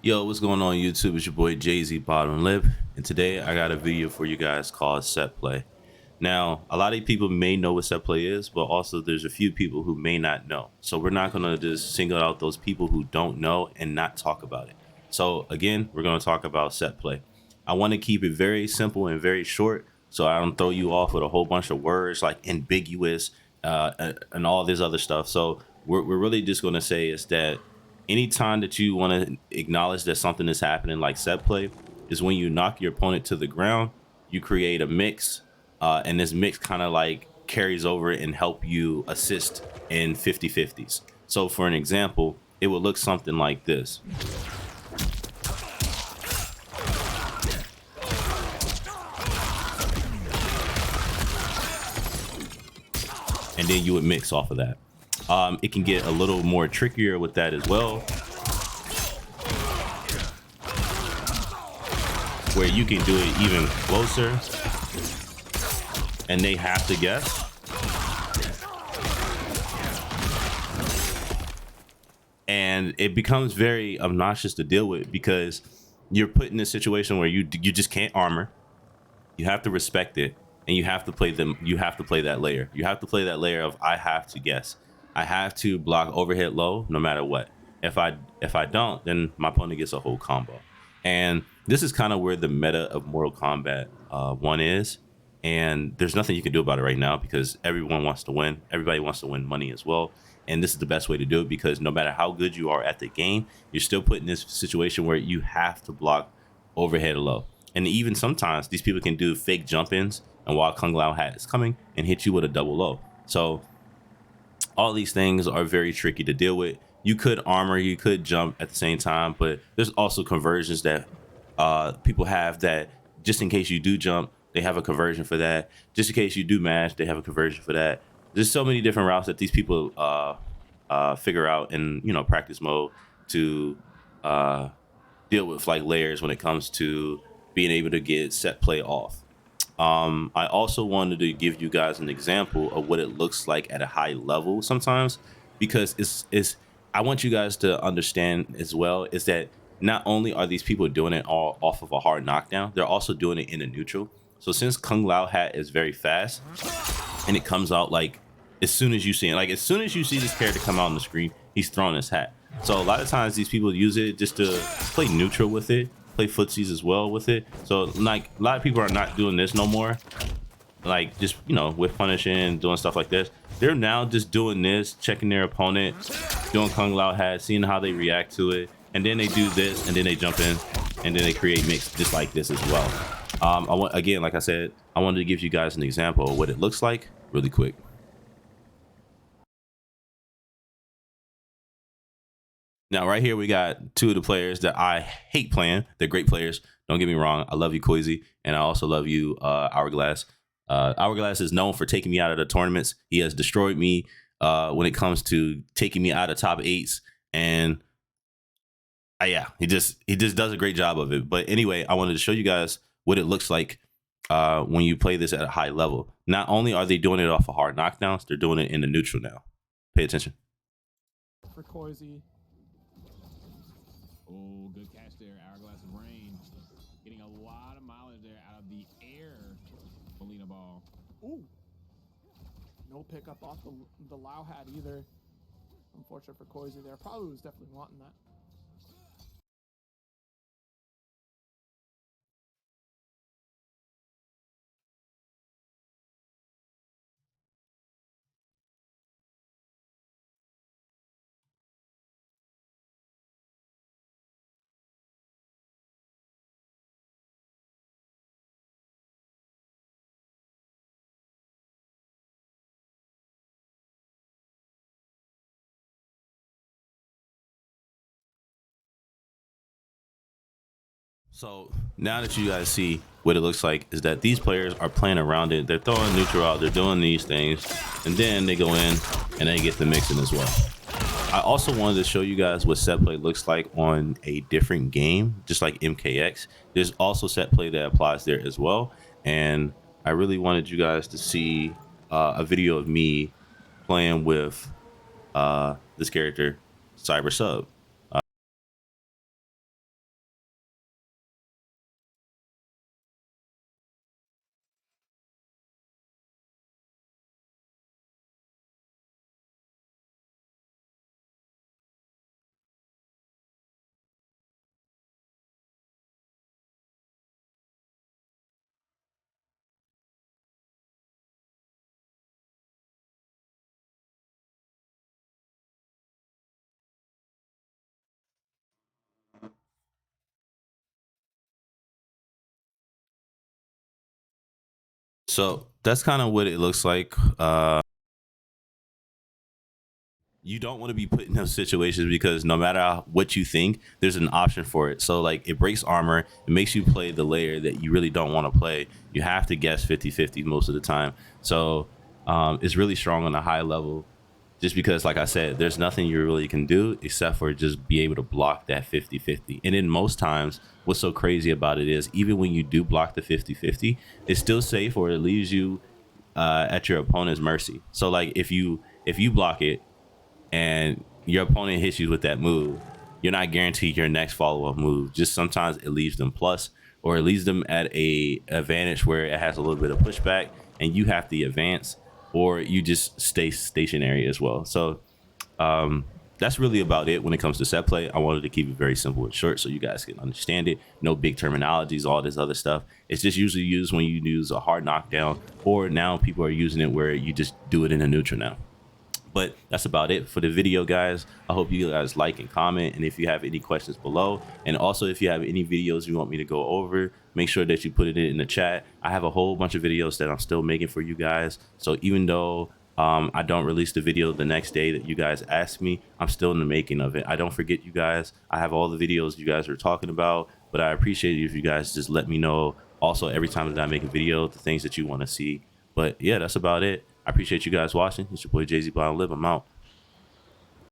Yo, what's going on YouTube? It's your boy Jay-Z Bottom Lip, and today I got a video for you guys called Setplay. Now, a lot of people may know what Setplay is, but also there's a few people who may not know. So we're not gonna just single out those people who don't know and not talk about it. So again, we're gonna talk about Setplay. I want to keep it very simple and very short, so I don't throw you off with a whole bunch of words like ambiguous and all this other stuff. So we're really just gonna say is that anytime that you want to acknowledge that something is happening like set play is when you knock your opponent to the ground, you create a mix, and this mix kind of like carries over and help you assist in 50-50s. So for an example, it would look something like this. And then you would mix off of that. It can get a little more trickier with that as well, where you can do it even closer and they have to guess. And it becomes very obnoxious to deal with because you're put in a situation where you just can't armor. You have to respect it, and you have to play them. You have to play that layer. You have to play that layer of I have to guess. I have to block overhead low no matter what. If I don't, then my opponent gets a whole combo. And this is kind of where the meta of Mortal Kombat 1 is. And there's nothing you can do about it right now because everyone wants to win. Everybody wants to win money as well. And this is the best way to do it because no matter how good you are at the game, you're still put in this situation where you have to block overhead low. And even sometimes these people can do fake jump-ins and while Kung Lao Hat is coming and hit you with a double low. So all these things are very tricky to deal with. You could armor, you could jump at the same time, but there's also conversions that people have that just in case you do jump, they have a conversion for that. Just in case you do mash, they have a conversion for that. There's so many different routes that these people figure out in practice mode to deal with like layers when it comes to being able to get set play off. I also wanted to give you guys an example of what it looks like at a high level sometimes, because it's I want you guys to understand as well is that not only are these people doing it all off of a hard knockdown, they're also doing it in a neutral. So since Kung Lao Hat is very fast and it comes out like as soon as you see it, like as soon as you see this character come out on the screen, he's throwing his hat. So a lot of times these people use it just to play neutral with it, play footsies as well with it. So like a lot of people are not doing this no more, like just with punishing, doing stuff like this. They're now just doing this, checking their opponent, doing Kung Lao Hat, seeing how they react to it, and then they do this, and then they jump in, and then they create mix just like this as well. I want, again, like I said, I wanted to give you guys an example of what it looks like really quick. Now, right here, we got two of the players that I hate playing. They're great players. Don't get me wrong. I love you, Koizi, and I also love you, Hourglass. Hourglass is known for taking me out of the tournaments. He has destroyed me when it comes to taking me out of top eights, and yeah, he just does a great job of it. But anyway, I wanted to show you guys what it looks like when you play this at a high level. Not only are they doing it off of hard knockdowns, they're doing it in the neutral now. Pay attention. For Koizi. Oh, good catch there. Hourglass of Rain. Getting a lot of mileage there out of the air. Molina ball. Ooh. No pickup off the Lao Hat either. Unfortunate for Koizi there. Probably was definitely wanting that. So now that you guys see what it looks like is that these players are playing around it. They're throwing neutral out, they're doing these things, and then they go in and they get the mixing as well. I also wanted to show you guys what set play looks like on a different game, just like MKX. There's also set play that applies there as well. And I really wanted you guys to see a video of me playing with this character, Cyber Sub. So that's kind of what it looks like. You don't want to be put in those situations because no matter what you think, there's an option for it. So like it breaks armor, it makes you play the layer that you really don't want to play. You have to guess 50-50 most of the time. So it's really strong on a high level just because, like I said, there's nothing you really can do except for just be able to block that 50-50. And then most times, what's so crazy about it is even when you do block the 50-50, it's still safe or it leaves you at your opponent's mercy. So like if you block it and your opponent hits you with that move, you're not guaranteed your next follow-up move. Just sometimes it leaves them plus, or it leaves them at a advantage where it has a little bit of pushback and you have to advance, or you just stay stationary as well. So that's really about it when it comes to set play. I wanted to keep it very simple and short so you guys can understand it. No big terminologies, all this other stuff. It's just usually used when you use a hard knockdown, or now people are using it where you just do it in a neutral now. But that's about it for the video, guys. I hope you guys like and comment, and if you have any questions below, and also if you have any videos you want me to go over, make sure that you put it in the chat. I have a whole bunch of videos that I'm still making for you guys, so even though I don't release the video the next day that you guys ask me, I'm still in the making of it. I don't forget you guys. I have all the videos you guys are talking about, but I appreciate it if you guys just let me know also every time that I make a video the things that you want to see. But yeah, that's about it. I appreciate you guys watching. It's your boy Jay-Z Blind Live. I'm out.